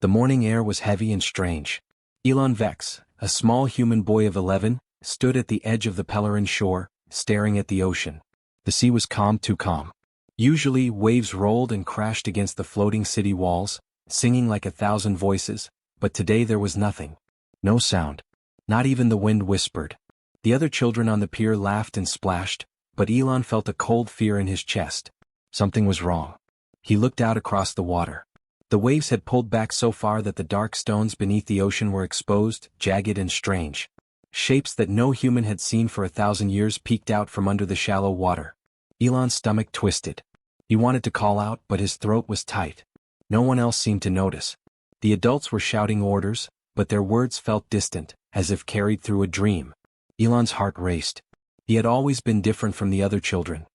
The morning air was heavy and strange. Elon Vex, a small human boy of 11, stood at the edge of the Pellerin shore, staring at the ocean. The sea was calm, too calm. Usually, waves rolled and crashed against the floating city walls, singing like 1,000 voices, but today there was nothing. No sound. Not even the wind whispered. The other children on the pier laughed and splashed, but Elon felt a cold fear in his chest. Something was wrong. He looked out across the water. The waves had pulled back so far that the dark stones beneath the ocean were exposed, jagged and strange. Shapes that no human had seen for 1,000 years peeked out from under the shallow water. Elon's stomach twisted. He wanted to call out, but his throat was tight. No one else seemed to notice. The adults were shouting orders, but their words felt distant, as if carried through a dream. Elon's heart raced. He had always been different from the other children.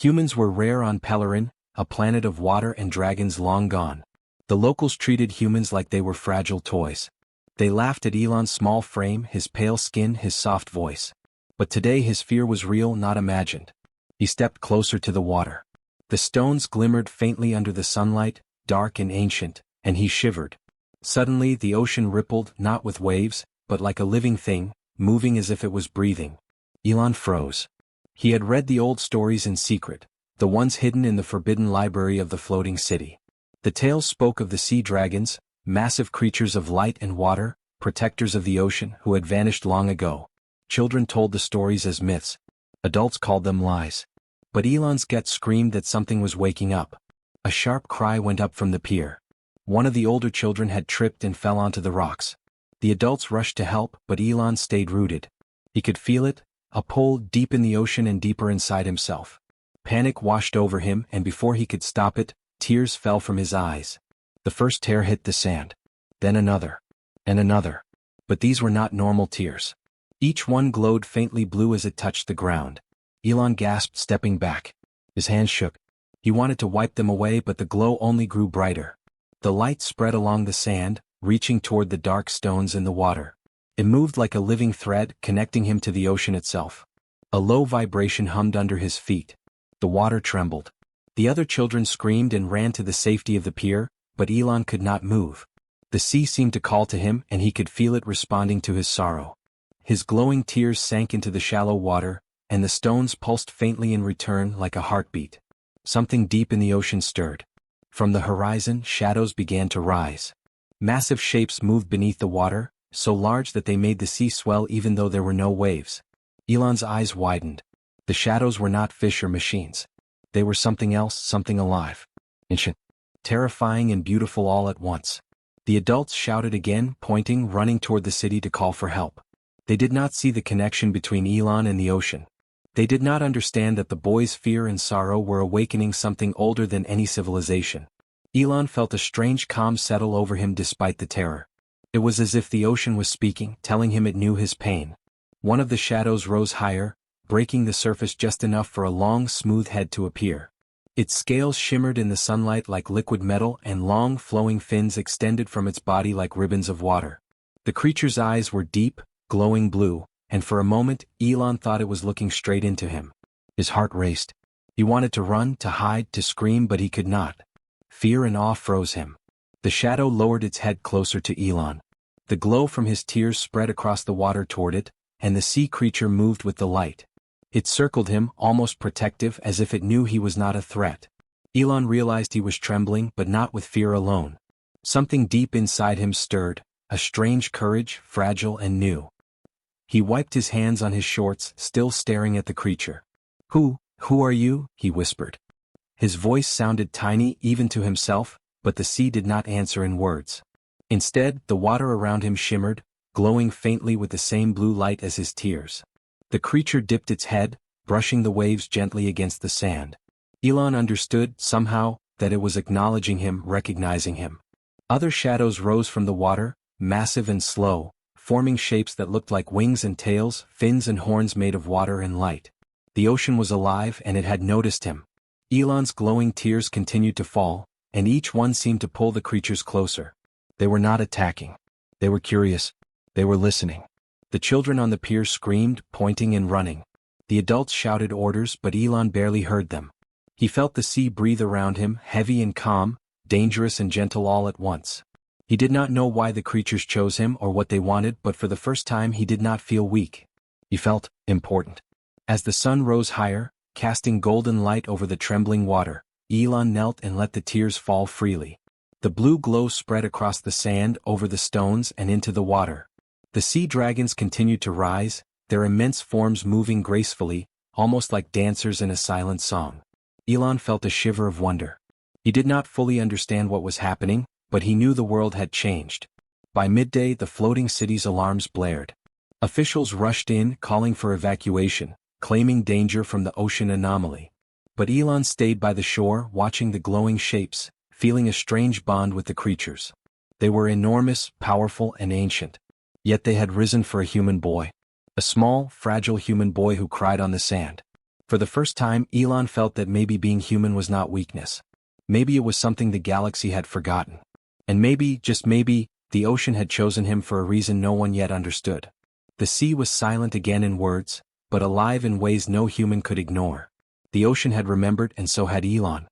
Humans were rare on Pellerin, a planet of water and dragons long gone. The locals treated humans like they were fragile toys. They laughed at Elon's small frame, his pale skin, his soft voice. But today his fear was real, not imagined. He stepped closer to the water. The stones glimmered faintly under the sunlight, dark and ancient, and he shivered. Suddenly the ocean rippled, not with waves, but like a living thing, moving as if it was breathing. Elon froze. He had read the old stories in secret, the ones hidden in the forbidden library of the floating city. The tales spoke of the sea dragons, massive creatures of light and water, protectors of the ocean who had vanished long ago. Children told the stories as myths. Adults called them lies. But Elon's gut screamed that something was waking up. A sharp cry went up from the pier. One of the older children had tripped and fell onto the rocks. The adults rushed to help, but Elon stayed rooted. He could feel it, a pull deep in the ocean and deeper inside himself. Panic washed over him, and before he could stop it, tears fell from his eyes. The first tear hit the sand. Then another. And another. But these were not normal tears. Each one glowed faintly blue as it touched the ground. Elon gasped, stepping back. His hands shook. He wanted to wipe them away, but the glow only grew brighter. The light spread along the sand, reaching toward the dark stones in the water. It moved like a living thread, connecting him to the ocean itself. A low vibration hummed under his feet. The water trembled. The other children screamed and ran to the safety of the pier, but Elon could not move. The sea seemed to call to him, and he could feel it responding to his sorrow. His glowing tears sank into the shallow water, and the stones pulsed faintly in return like a heartbeat. Something deep in the ocean stirred. From the horizon, shadows began to rise. Massive shapes moved beneath the water, so large that they made the sea swell even though there were no waves. Elon's eyes widened. The shadows were not fish or machines. They were something else, something alive. Ancient. Terrifying and beautiful all at once. The adults shouted again, pointing, running toward the city to call for help. They did not see the connection between Elon and the ocean. They did not understand that the boy's fear and sorrow were awakening something older than any civilization. Elon felt a strange calm settle over him despite the terror. It was as if the ocean was speaking, telling him it knew his pain. One of the shadows rose higher, breaking the surface just enough for a long, smooth head to appear. Its scales shimmered in the sunlight like liquid metal, and long, flowing fins extended from its body like ribbons of water. The creature's eyes were deep, glowing blue, and for a moment, Elon thought it was looking straight into him. His heart raced. He wanted to run, to hide, to scream, but he could not. Fear and awe froze him. The shadow lowered its head closer to Elon. The glow from his tears spread across the water toward it, and the sea creature moved with the light. It circled him, almost protective, as if it knew he was not a threat. Elon realized he was trembling, but not with fear alone. Something deep inside him stirred, a strange courage, fragile and new. He wiped his hands on his shorts, still staring at the creature. Who are you?" he whispered. His voice sounded tiny even to himself, but the sea did not answer in words. Instead, the water around him shimmered, glowing faintly with the same blue light as his tears. The creature dipped its head, brushing the waves gently against the sand. Elon understood, somehow, that it was acknowledging him, recognizing him. Other shadows rose from the water, massive and slow, forming shapes that looked like wings and tails, fins and horns made of water and light. The ocean was alive, and it had noticed him. Elon's glowing tears continued to fall, and each one seemed to pull the creatures closer. They were not attacking. They were curious. They were listening. The children on the pier screamed, pointing and running. The adults shouted orders, but Elon barely heard them. He felt the sea breathe around him, heavy and calm, dangerous and gentle all at once. He did not know why the creatures chose him or what they wanted, but for the first time he did not feel weak. He felt important. As the sun rose higher, casting golden light over the trembling water, Elon knelt and let the tears fall freely. The blue glow spread across the sand, over the stones and into the water. The sea dragons continued to rise, their immense forms moving gracefully, almost like dancers in a silent song. Elon felt a shiver of wonder. He did not fully understand what was happening, but he knew the world had changed. By midday the floating city's alarms blared. Officials rushed in, calling for evacuation, claiming danger from the ocean anomaly. But Elon stayed by the shore, watching the glowing shapes, feeling a strange bond with the creatures. They were enormous, powerful, and ancient. Yet they had risen for a human boy. A small, fragile human boy who cried on the sand. For the first time, Elon felt that maybe being human was not weakness. Maybe it was something the galaxy had forgotten. And maybe, just maybe, the ocean had chosen him for a reason no one yet understood. The sea was silent again in words, but alive in ways no human could ignore. The ocean had remembered, and so had Elon.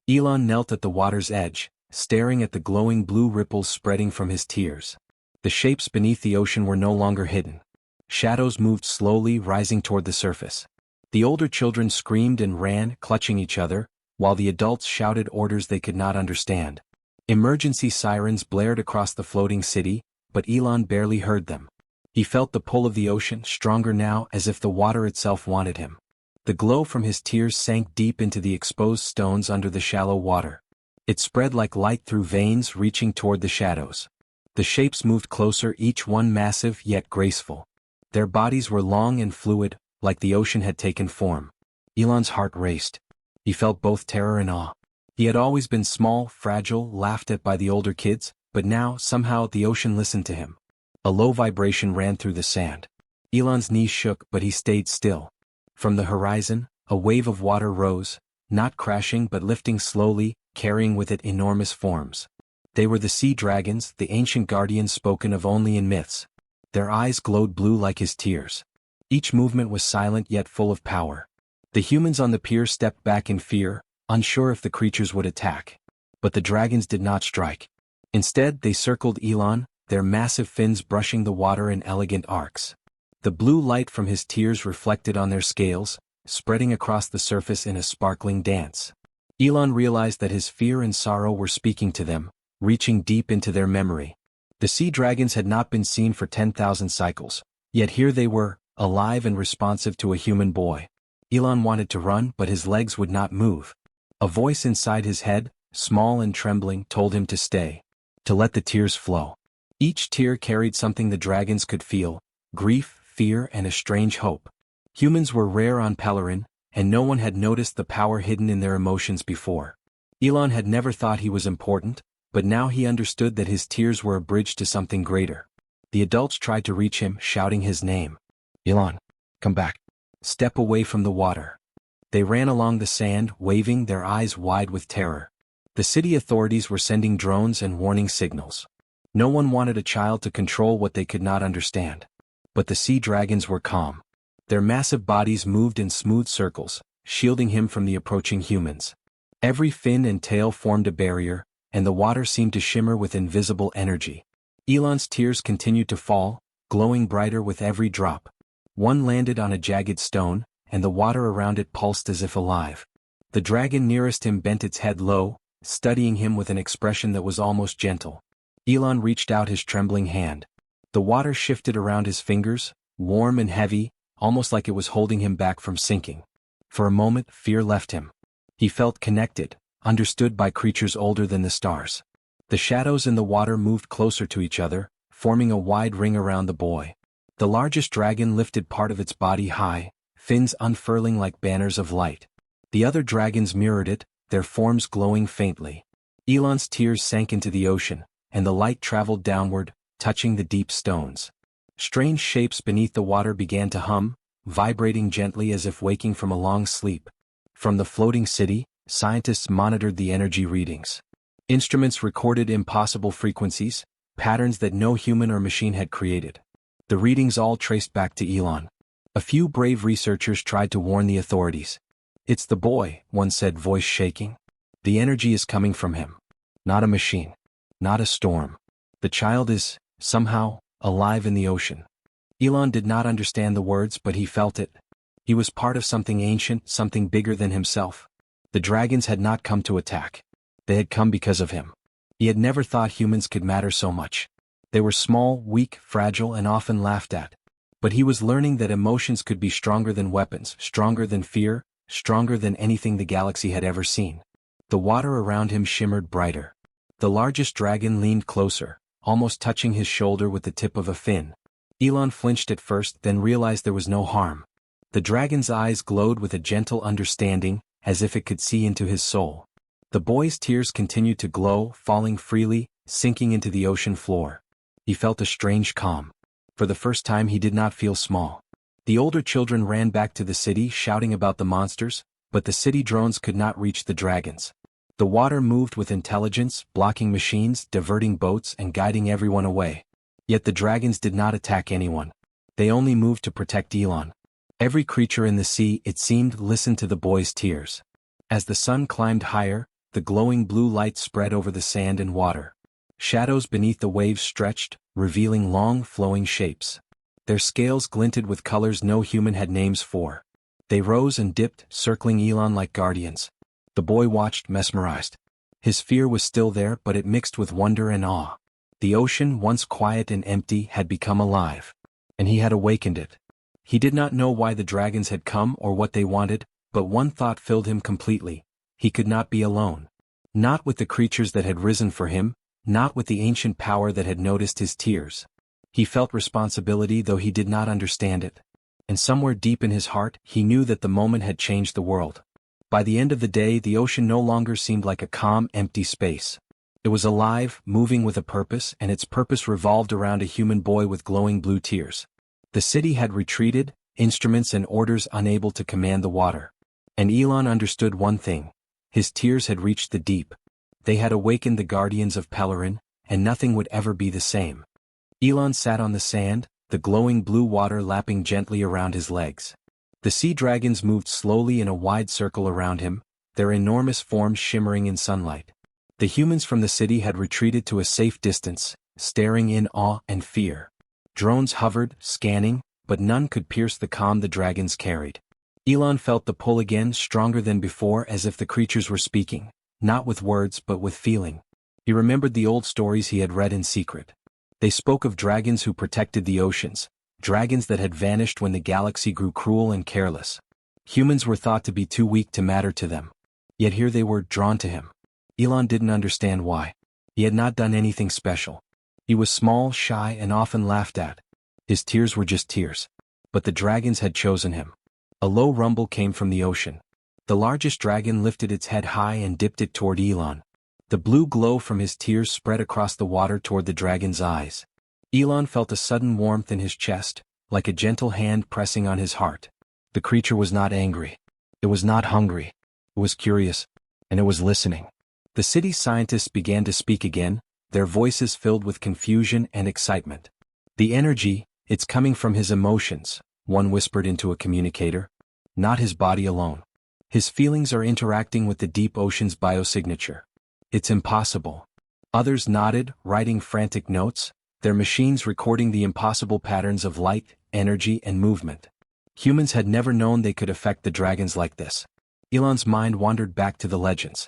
Elon knelt at the water's edge, staring at the glowing blue ripples spreading from his tears. The shapes beneath the ocean were no longer hidden. Shadows moved slowly, rising toward the surface. The older children screamed and ran, clutching each other, while the adults shouted orders they could not understand. Emergency sirens blared across the floating city, but Elon barely heard them. He felt the pull of the ocean, stronger now, as if the water itself wanted him. The glow from his tears sank deep into the exposed stones under the shallow water. It spread like light through veins, reaching toward the shadows. The shapes moved closer, each one massive yet graceful. Their bodies were long and fluid, like the ocean had taken form. Elon's heart raced. He felt both terror and awe. He had always been small, fragile, laughed at by the older kids, but now, somehow, the ocean listened to him. A low vibration ran through the sand. Elon's knees shook, but he stayed still. From the horizon, a wave of water rose, not crashing but lifting slowly, carrying with it enormous forms. They were the sea dragons, the ancient guardians spoken of only in myths. Their eyes glowed blue like his tears. Each movement was silent yet full of power. The humans on the pier stepped back in fear, unsure if the creatures would attack. But the dragons did not strike. Instead, they circled Elon, their massive fins brushing the water in elegant arcs. The blue light from his tears reflected on their scales, spreading across the surface in a sparkling dance. Elon realized that his fear and sorrow were speaking to them, reaching deep into their memory. The sea dragons had not been seen for 10,000 cycles, yet here they were, alive and responsive to a human boy. Elon wanted to run, but his legs would not move. A voice inside his head, small and trembling, told him to stay, to let the tears flow. Each tear carried something the dragons could feel: grief, fear, and a strange hope. Humans were rare on Pelerin, and no one had noticed the power hidden in their emotions before. Elon had never thought he was important, but now he understood that his tears were a bridge to something greater. The adults tried to reach him, shouting his name. Elon, come back. Step away from the water. They ran along the sand, waving, their eyes wide with terror. The city authorities were sending drones and warning signals. No one wanted a child to control what they could not understand. But the sea dragons were calm. Their massive bodies moved in smooth circles, shielding him from the approaching humans. Every fin and tail formed a barrier, and the water seemed to shimmer with invisible energy. Elon's tears continued to fall, glowing brighter with every drop. One landed on a jagged stone, and the water around it pulsed as if alive. The dragon nearest him bent its head low, studying him with an expression that was almost gentle. Elon reached out his trembling hand. The water shifted around his fingers, warm and heavy, almost like it was holding him back from sinking. For a moment, fear left him. He felt connected, understood by creatures older than the stars. The shadows in the water moved closer to each other, forming a wide ring around the boy. The largest dragon lifted part of its body high, fins unfurling like banners of light. The other dragons mirrored it, their forms glowing faintly. Elon's tears sank into the ocean, and the light traveled downward, touching the deep stones. Strange shapes beneath the water began to hum, vibrating gently as if waking from a long sleep. From the floating city, scientists monitored the energy readings. Instruments recorded impossible frequencies, patterns that no human or machine had created. The readings all traced back to Elon. A few brave researchers tried to warn the authorities. "It's the boy," one said, voice shaking. "The energy is coming from him. Not a machine. Not a storm. The child is, somehow, alive in the ocean. Elon did not understand the words, but he felt it. He was part of something ancient, something bigger than himself. The dragons had not come to attack. They had come because of him. He had never thought humans could matter so much. They were small, weak, fragile, and often laughed at. But he was learning that emotions could be stronger than weapons, stronger than fear, stronger than anything the galaxy had ever seen. The water around him shimmered brighter. The largest dragon leaned closer, almost touching his shoulder with the tip of a fin. Elon flinched at first, then realized there was no harm. The dragon's eyes glowed with a gentle understanding, as if it could see into his soul. The boy's tears continued to glow, falling freely, sinking into the ocean floor. He felt a strange calm. For the first time he did not feel small. The older children ran back to the city shouting about the monsters, but the city drones could not reach the dragons. The water moved with intelligence, blocking machines, diverting boats, and guiding everyone away. Yet the dragons did not attack anyone. They only moved to protect Elon. Every creature in the sea, it seemed, listened to the boy's tears. As the sun climbed higher, the glowing blue light spread over the sand and water. Shadows beneath the waves stretched, revealing long, flowing shapes. Their scales glinted with colors no human had names for. They rose and dipped, circling Elon like guardians. The boy watched, mesmerized. His fear was still there, but it mixed with wonder and awe. The ocean, once quiet and empty, had become alive. And he had awakened it. He did not know why the dragons had come or what they wanted, but one thought filled him completely. He could not be alone. Not with the creatures that had risen for him, not with the ancient power that had noticed his tears. He felt responsibility, though he did not understand it. And somewhere deep in his heart, he knew that the moment had changed the world. By the end of the day, the ocean no longer seemed like a calm, empty space. It was alive, moving with a purpose, and its purpose revolved around a human boy with glowing blue tears. The city had retreated, instruments and orders unable to command the water. And Elon understood one thing. His tears had reached the deep. They had awakened the guardians of Pelerin, and nothing would ever be the same. Elon sat on the sand, the glowing blue water lapping gently around his legs. The sea dragons moved slowly in a wide circle around him, their enormous forms shimmering in sunlight. The humans from the city had retreated to a safe distance, staring in awe and fear. Drones hovered, scanning, but none could pierce the calm the dragons carried. Elon felt the pull again, stronger than before, as if the creatures were speaking, not with words but with feeling. He remembered the old stories he had read in secret. They spoke of dragons who protected the oceans, dragons that had vanished when the galaxy grew cruel and careless. Humans were thought to be too weak to matter to them. Yet here they were, drawn to him. Elon didn't understand why. He had not done anything special. He was small, shy, and often laughed at. His tears were just tears. But the dragons had chosen him. A low rumble came from the ocean. The largest dragon lifted its head high and dipped it toward Elon. The blue glow from his tears spread across the water toward the dragon's eyes. Elon felt a sudden warmth in his chest, like a gentle hand pressing on his heart. The creature was not angry. It was not hungry. It was curious. And it was listening. The city scientists began to speak again, their voices filled with confusion and excitement. The energy, it's coming from his emotions, one whispered into a communicator. Not his body alone. His feelings are interacting with the deep ocean's biosignature. It's impossible. Others nodded, writing frantic notes, their machines recording the impossible patterns of light, energy, and movement. Humans had never known they could affect the dragons like this. Elon's mind wandered back to the legends.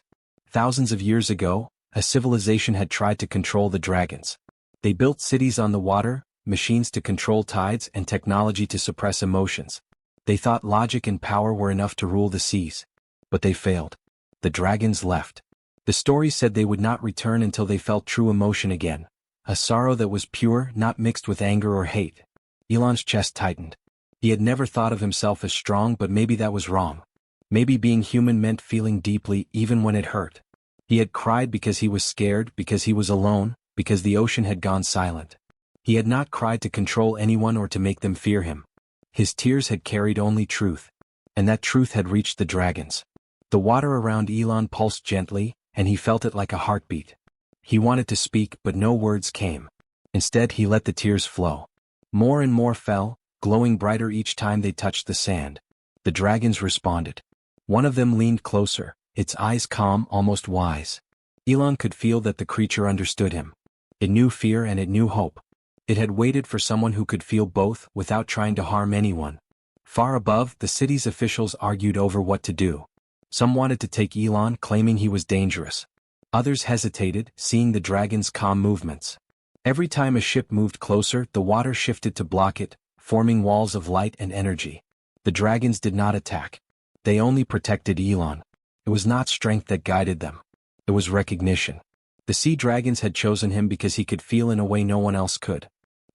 Thousands of years ago, a civilization had tried to control the dragons. They built cities on the water, machines to control tides, and technology to suppress emotions. They thought logic and power were enough to rule the seas. But they failed. The dragons left. The story said they would not return until they felt true emotion again. A sorrow that was pure, not mixed with anger or hate. Elon's chest tightened. He had never thought of himself as strong, but maybe that was wrong. Maybe being human meant feeling deeply even when it hurt. He had cried because he was scared, because he was alone, because the ocean had gone silent. He had not cried to control anyone or to make them fear him. His tears had carried only truth. And that truth had reached the dragons. The water around Elon pulsed gently, and he felt it like a heartbeat. He wanted to speak, but no words came. Instead, he let the tears flow. More and more fell, glowing brighter each time they touched the sand. The dragons responded. One of them leaned closer, its eyes calm, almost wise. Elon could feel that the creature understood him. It knew fear and it knew hope. It had waited for someone who could feel both without trying to harm anyone. Far above, the city's officials argued over what to do. Some wanted to take Elon, claiming he was dangerous. Others hesitated, seeing the dragon's calm movements. Every time a ship moved closer, the water shifted to block it, forming walls of light and energy. The dragons did not attack. They only protected Elon. It was not strength that guided them. It was recognition. The sea dragons had chosen him because he could feel in a way no one else could.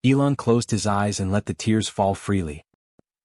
Elon closed his eyes and let the tears fall freely.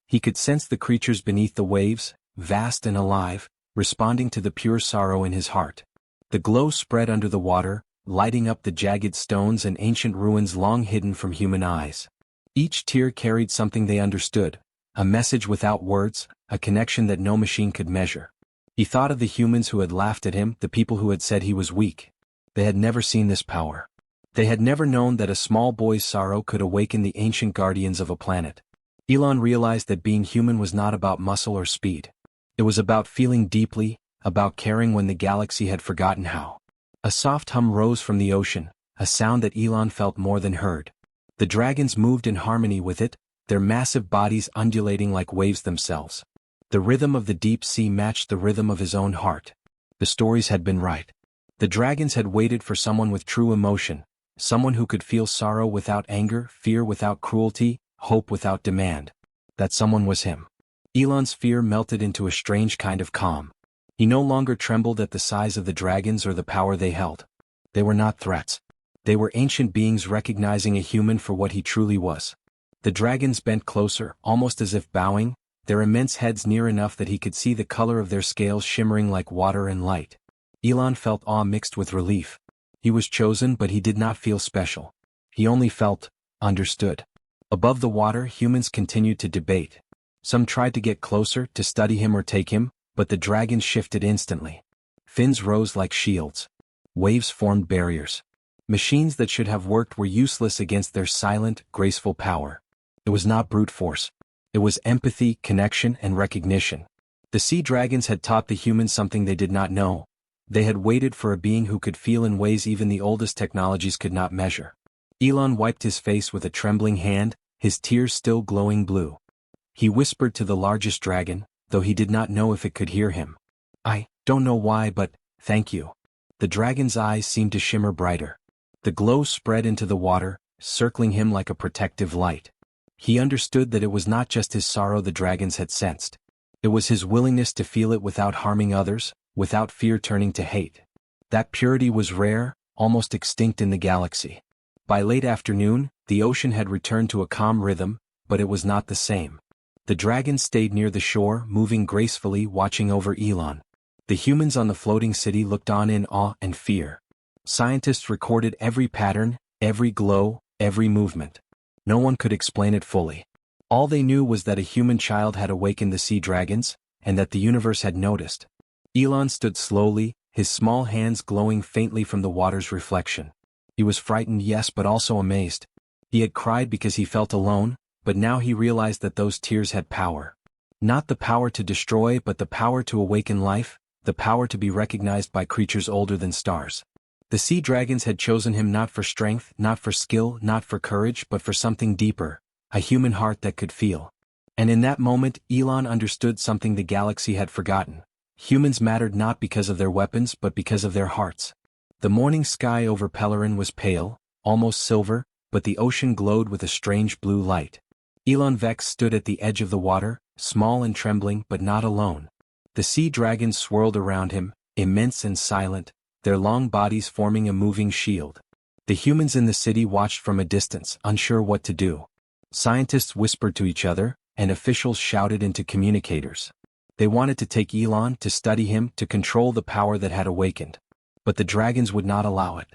He could sense the creatures beneath the waves, vast and alive, responding to the pure sorrow in his heart. The glow spread under the water, lighting up the jagged stones and ancient ruins long hidden from human eyes. Each tear carried something they understood, a message without words, a connection that no machine could measure. He thought of the humans who had laughed at him, the people who had said he was weak. They had never seen this power. They had never known that a small boy's sorrow could awaken the ancient guardians of a planet. Elon realized that being human was not about muscle or speed. It was about feeling deeply, about caring when the galaxy had forgotten how. A soft hum rose from the ocean, a sound that Elon felt more than heard. The dragons moved in harmony with it, their massive bodies undulating like waves themselves. The rhythm of the deep sea matched the rhythm of his own heart. The stories had been right. The dragons had waited for someone with true emotion, someone who could feel sorrow without anger, fear without cruelty, hope without demand. That someone was him. Elon's fear melted into a strange kind of calm. He no longer trembled at the size of the dragons or the power they held. They were not threats. They were ancient beings recognizing a human for what he truly was. The dragons bent closer, almost as if bowing, their immense heads near enough that he could see the color of their scales shimmering like water and light. Elon felt awe mixed with relief. He was chosen, but he did not feel special. He only felt understood. Above the water, humans continued to debate. Some tried to get closer, to study him or take him, but the dragons shifted instantly. Fins rose like shields. Waves formed barriers. Machines that should have worked were useless against their silent, graceful power. It was not brute force. It was empathy, connection, and recognition. The sea dragons had taught the humans something they did not know. They had waited for a being who could feel in ways even the oldest technologies could not measure. Elon wiped his face with a trembling hand, his tears still glowing blue. He whispered to the largest dragon, though he did not know if it could hear him. "I don't know why, but thank you." The dragon's eyes seemed to shimmer brighter. The glow spread into the water, circling him like a protective light. He understood that it was not just his sorrow the dragons had sensed. It was his willingness to feel it without harming others, without fear turning to hate. That purity was rare, almost extinct in the galaxy. By late afternoon, the ocean had returned to a calm rhythm, but it was not the same. The dragons stayed near the shore, moving gracefully, watching over Elon. The humans on the floating city looked on in awe and fear. Scientists recorded every pattern, every glow, every movement. No one could explain it fully. All they knew was that a human child had awakened the sea dragons, and that the universe had noticed. Elon stood slowly, his small hands glowing faintly from the water's reflection. He was frightened, yes, but also amazed. He had cried because he felt alone, but now he realized that those tears had power. Not the power to destroy, but the power to awaken life, the power to be recognized by creatures older than stars. The sea dragons had chosen him not for strength, not for skill, not for courage, but for something deeper, a human heart that could feel. And in that moment, Elon understood something the galaxy had forgotten. Humans mattered not because of their weapons, but because of their hearts. The morning sky over Pelerin was pale, almost silver, but the ocean glowed with a strange blue light. Elon Vex stood at the edge of the water, small and trembling, but not alone. The sea dragons swirled around him, immense and silent, their long bodies forming a moving shield. The humans in the city watched from a distance, unsure what to do. Scientists whispered to each other, and officials shouted into communicators. They wanted to take Elon, to study him, to control the power that had awakened. But the dragons would not allow it.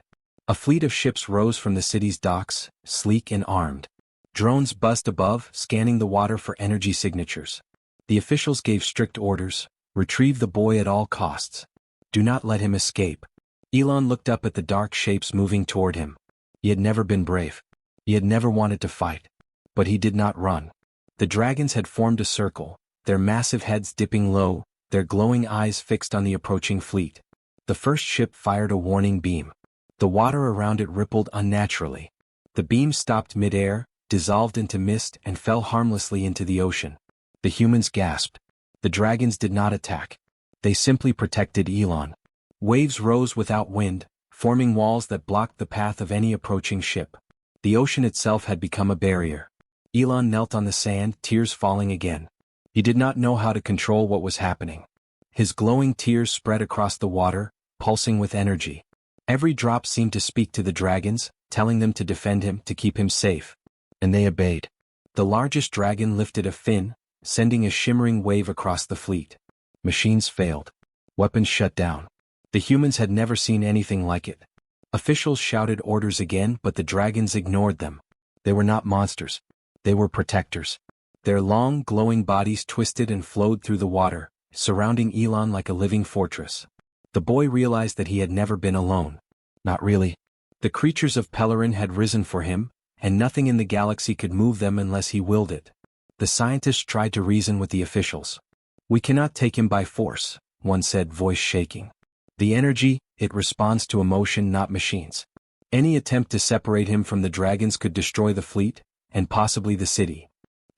A fleet of ships rose from the city's docks, sleek and armed. Drones buzzed above, scanning the water for energy signatures. The officials gave strict orders: retrieve the boy at all costs. Do not let him escape. Elon looked up at the dark shapes moving toward him. He had never been brave. He had never wanted to fight. But he did not run. The dragons had formed a circle, their massive heads dipping low, their glowing eyes fixed on the approaching fleet. The first ship fired a warning beam. The water around it rippled unnaturally. The beam stopped mid-air, dissolved into mist and fell harmlessly into the ocean. The humans gasped. The dragons did not attack. They simply protected Elon. Waves rose without wind, forming walls that blocked the path of any approaching ship. The ocean itself had become a barrier. Elon knelt on the sand, tears falling again. He did not know how to control what was happening. His glowing tears spread across the water, pulsing with energy. Every drop seemed to speak to the dragons, telling them to defend him, to keep him safe. And they obeyed. The largest dragon lifted a fin, sending a shimmering wave across the fleet. Machines failed. Weapons shut down. The humans had never seen anything like it. Officials shouted orders again, but the dragons ignored them. They were not monsters. They were protectors. Their long, glowing bodies twisted and flowed through the water, surrounding Elon like a living fortress. The boy realized that he had never been alone. Not really. The creatures of Pelerin had risen for him, and nothing in the galaxy could move them unless he willed it. The scientists tried to reason with the officials. "We cannot take him by force," one said, voice shaking. "The energy, it responds to emotion, not machines. Any attempt to separate him from the dragons could destroy the fleet, and possibly the city."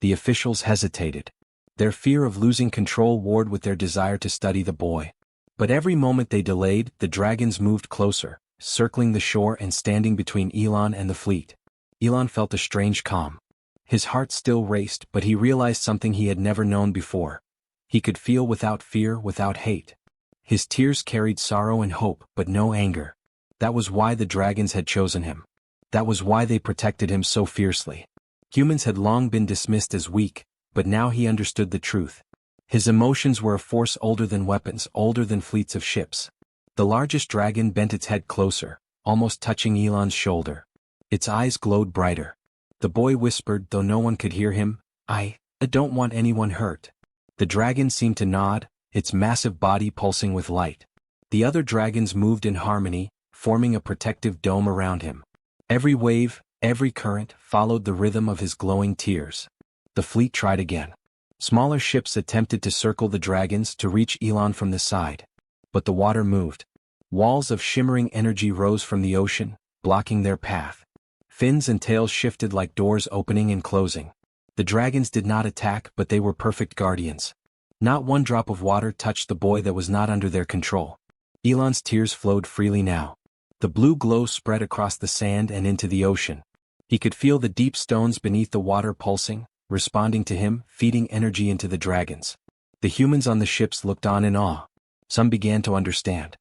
The officials hesitated. Their fear of losing control warred with their desire to study the boy. But every moment they delayed, the dragons moved closer, circling the shore and standing between Elon and the fleet. Elon felt a strange calm. His heart still raced, but he realized something he had never known before. He could feel without fear, without hate. His tears carried sorrow and hope, but no anger. That was why the dragons had chosen him. That was why they protected him so fiercely. Humans had long been dismissed as weak, but now he understood the truth. His emotions were a force older than weapons, older than fleets of ships. The largest dragon bent its head closer, almost touching Elon's shoulder. Its eyes glowed brighter. The boy whispered, though no one could hear him, I don't want anyone hurt." The dragon seemed to nod, its massive body pulsing with light. The other dragons moved in harmony, forming a protective dome around him. Every wave, every current, followed the rhythm of his glowing tears. The fleet tried again. Smaller ships attempted to circle the dragons to reach Elon from the side. But the water moved. Walls of shimmering energy rose from the ocean, blocking their path. Fins and tails shifted like doors opening and closing. The dragons did not attack, but they were perfect guardians. Not one drop of water touched the boy that was not under their control. Elon's tears flowed freely now. The blue glow spread across the sand and into the ocean. He could feel the deep stones beneath the water pulsing, responding to him, feeding energy into the dragons. The humans on the ships looked on in awe. Some began to understand.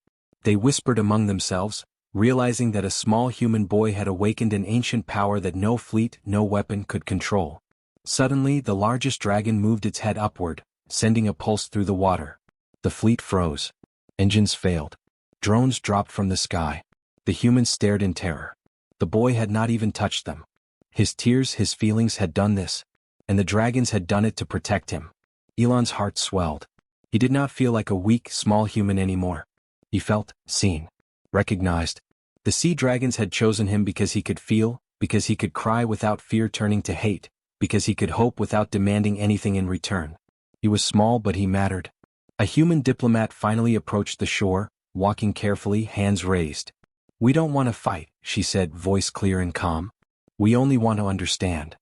They whispered among themselves, realizing that a small human boy had awakened an ancient power that no fleet, no weapon could control. Suddenly, the largest dragon moved its head upward, sending a pulse through the water. The fleet froze. Engines failed. Drones dropped from the sky. The humans stared in terror. The boy had not even touched them. His tears, his feelings had done this, and the dragons had done it to protect him. Elon's heart swelled. He did not feel like a weak, small human anymore. He felt seen, recognized. The sea dragons had chosen him because he could feel, because he could cry without fear turning to hate, because he could hope without demanding anything in return. He was small, but he mattered. A human diplomat finally approached the shore, walking carefully, hands raised. "We don't want to fight," she said, voice clear and calm. "We only want to understand."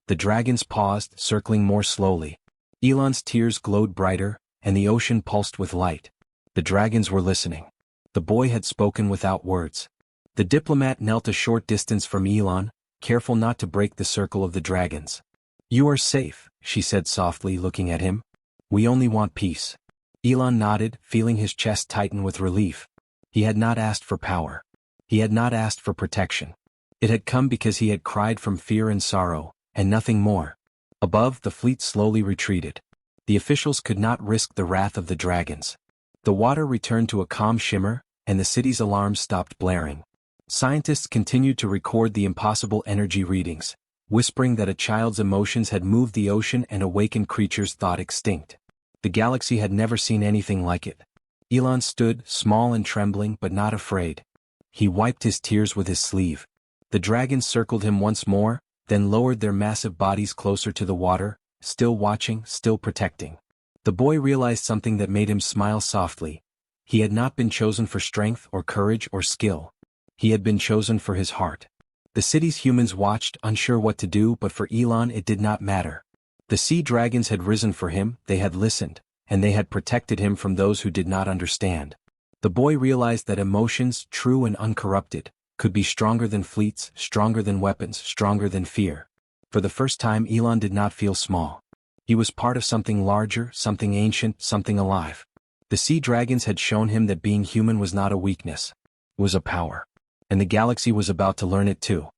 The dragons paused, circling more slowly. Elon's tears glowed brighter, and the ocean pulsed with light. The dragons were listening. The boy had spoken without words. The diplomat knelt a short distance from Elon, careful not to break the circle of the dragons. "You are safe," she said softly, looking at him. "We only want peace." Elon nodded, feeling his chest tighten with relief. He had not asked for power. He had not asked for protection. It had come because he had cried from fear and sorrow, and nothing more. Above, the fleet slowly retreated. The officials could not risk the wrath of the dragons. The water returned to a calm shimmer, and the city's alarms stopped blaring. Scientists continued to record the impossible energy readings, whispering that a child's emotions had moved the ocean and awakened creatures thought extinct. The galaxy had never seen anything like it. Elon stood, small and trembling but not afraid. He wiped his tears with his sleeve. The dragons circled him once more, then lowered their massive bodies closer to the water, still watching, still protecting. The boy realized something that made him smile softly. He had not been chosen for strength or courage or skill. He had been chosen for his heart. The city's humans watched, unsure what to do, but for Elon it did not matter. The sea dragons had risen for him, they had listened, and they had protected him from those who did not understand. The boy realized that emotions, true and uncorrupted, could be stronger than fleets, stronger than weapons, stronger than fear. For the first time Elon did not feel small. He was part of something larger, something ancient, something alive. The sea dragons had shown him that being human was not a weakness. It was a power. And the galaxy was about to learn it too.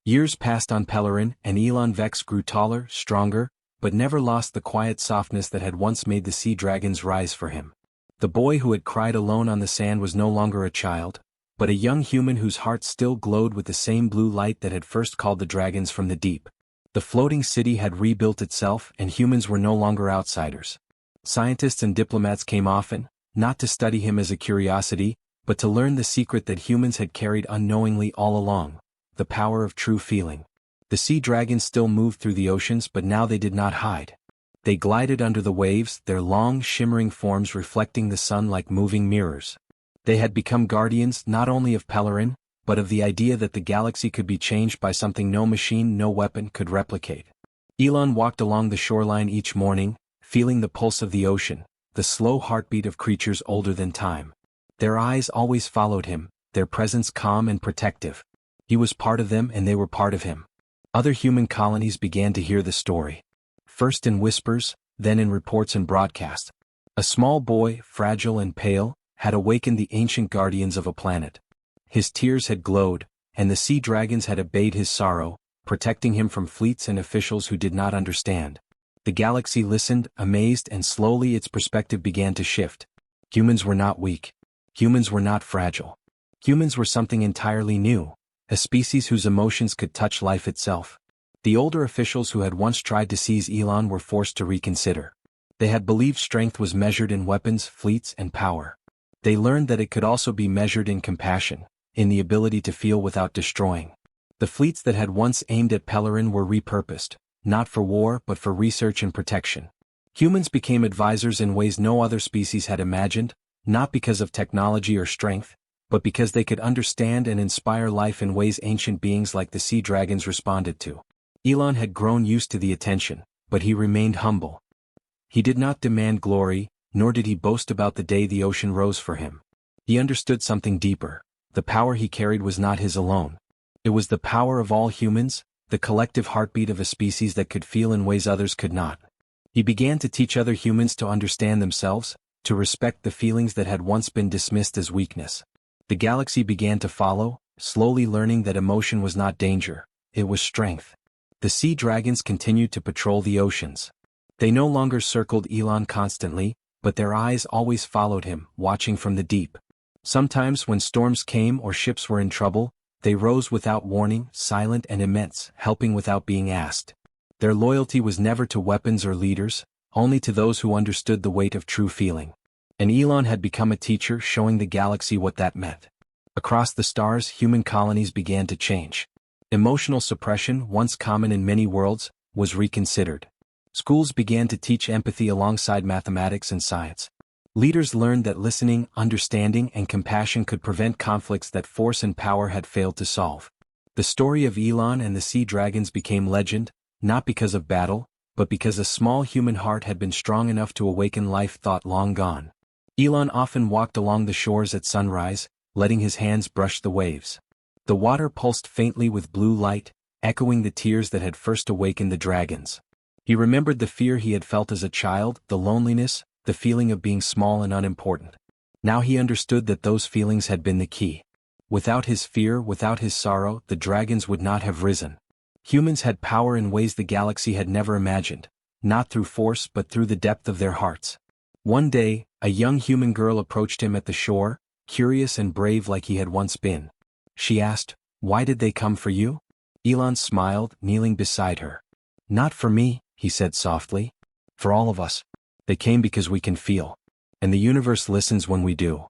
Years passed on Pelerin, and Elon Vex grew taller, stronger, but never lost the quiet softness that had once made the sea dragons rise for him. The boy who had cried alone on the sand was no longer a child, but a young human whose heart still glowed with the same blue light that had first called the dragons from the deep. The floating city had rebuilt itself, and humans were no longer outsiders. Scientists and diplomats came often, not to study him as a curiosity, but to learn the secret that humans had carried unknowingly all along, the power of true feeling. The sea dragons still moved through the oceans, but now they did not hide. They glided under the waves, their long, shimmering forms reflecting the sun like moving mirrors. They had become guardians not only of Pelerin, but of the idea that the galaxy could be changed by something no machine, no weapon could replicate. Elon walked along the shoreline each morning, feeling the pulse of the ocean, the slow heartbeat of creatures older than time. Their eyes always followed him, their presence calm and protective. He was part of them and they were part of him. Other human colonies began to hear the story. First in whispers, then in reports and broadcasts. A small boy, fragile and pale, had awakened the ancient guardians of a planet. His tears had glowed, and the sea dragons had obeyed his sorrow, protecting him from fleets and officials who did not understand. The galaxy listened, amazed, and slowly its perspective began to shift. Humans were not weak. Humans were not fragile. Humans were something entirely new, a species whose emotions could touch life itself. The older officials who had once tried to seize Elon were forced to reconsider. They had believed strength was measured in weapons, fleets, and power. They learned that it could also be measured in compassion, in the ability to feel without destroying. The fleets that had once aimed at Pelerin were repurposed, not for war but for research and protection. Humans became advisors in ways no other species had imagined, not because of technology or strength, but because they could understand and inspire life in ways ancient beings like the sea dragons responded to. Elon had grown used to the attention, but he remained humble. He did not demand glory, nor did he boast about the day the ocean rose for him. He understood something deeper. The power he carried was not his alone. It was the power of all humans, the collective heartbeat of a species that could feel in ways others could not. He began to teach other humans to understand themselves, to respect the feelings that had once been dismissed as weakness. The galaxy began to follow, slowly learning that emotion was not danger, it was strength. The sea dragons continued to patrol the oceans. They no longer circled Elon constantly, but their eyes always followed him, watching from the deep. Sometimes when storms came or ships were in trouble, they rose without warning, silent and immense, helping without being asked. Their loyalty was never to weapons or leaders, only to those who understood the weight of true feeling. And Elon had become a teacher, showing the galaxy what that meant. Across the stars, human colonies began to change. Emotional suppression, once common in many worlds, was reconsidered. Schools began to teach empathy alongside mathematics and science. Leaders learned that listening, understanding, and compassion could prevent conflicts that force and power had failed to solve. The story of Elon and the sea dragons became legend, not because of battle, but because a small human heart had been strong enough to awaken life thought long gone. Elon often walked along the shores at sunrise, letting his hands brush the waves. The water pulsed faintly with blue light, echoing the tears that had first awakened the dragons. He remembered the fear he had felt as a child, the loneliness, the feeling of being small and unimportant. Now he understood that those feelings had been the key. Without his fear, without his sorrow, the dragons would not have risen. Humans had power in ways the galaxy had never imagined, not through force but through the depth of their hearts. One day, a young human girl approached him at the shore, curious and brave like he had once been. She asked, "Why did they come for you?" Elon smiled, kneeling beside her. "Not for me," he said softly. "For all of us. They came because we can feel. And the universe listens when we do."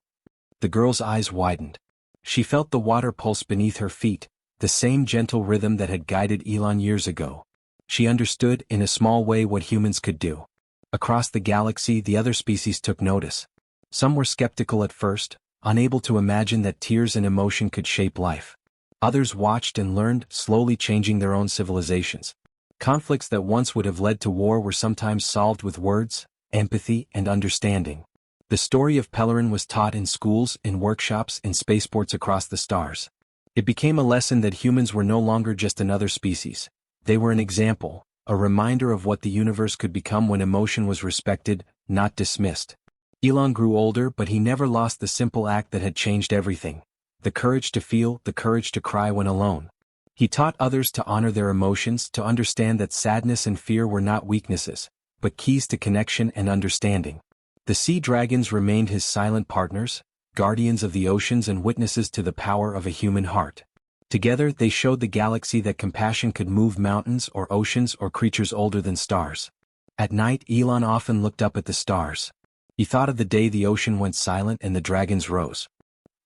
The girl's eyes widened. She felt the water pulse beneath her feet, the same gentle rhythm that had guided Elon years ago. She understood, in a small way, what humans could do. Across the galaxy, the other species took notice. Some were skeptical at first, unable to imagine that tears and emotion could shape life. Others watched and learned, slowly changing their own civilizations. Conflicts that once would have led to war were sometimes solved with words, empathy, and understanding. The story of Pellerin was taught in schools, in workshops, in spaceports across the stars. It became a lesson that humans were no longer just another species. They were an example, a reminder of what the universe could become when emotion was respected, not dismissed. Elon grew older, but he never lost the simple act that had changed everything: the courage to feel, the courage to cry when alone. He taught others to honor their emotions, to understand that sadness and fear were not weaknesses, but keys to connection and understanding. The sea dragons remained his silent partners, guardians of the oceans and witnesses to the power of a human heart. Together they showed the galaxy that compassion could move mountains or oceans or creatures older than stars. At night Elon often looked up at the stars. He thought of the day the ocean went silent and the dragons rose.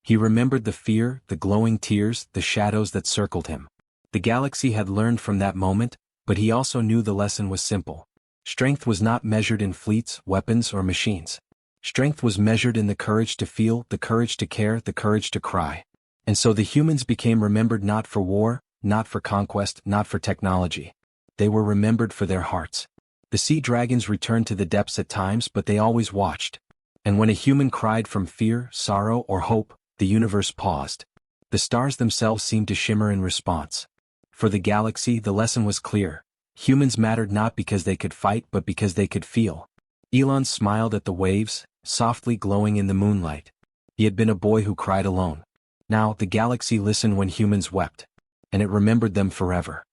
He remembered the fear, the glowing tears, the shadows that circled him. The galaxy had learned from that moment, but he also knew the lesson was simple. Strength was not measured in fleets, weapons, or machines. Strength was measured in the courage to feel, the courage to care, the courage to cry. And so the humans became remembered not for war, not for conquest, not for technology. They were remembered for their hearts. The sea dragons returned to the depths at times, but they always watched. And when a human cried from fear, sorrow, or hope, the universe paused. The stars themselves seemed to shimmer in response. For the galaxy, the lesson was clear. Humans mattered not because they could fight, but because they could feel. Elon smiled at the waves, softly glowing in the moonlight. He had been a boy who cried alone. Now the galaxy listened when humans wept. And it remembered them forever.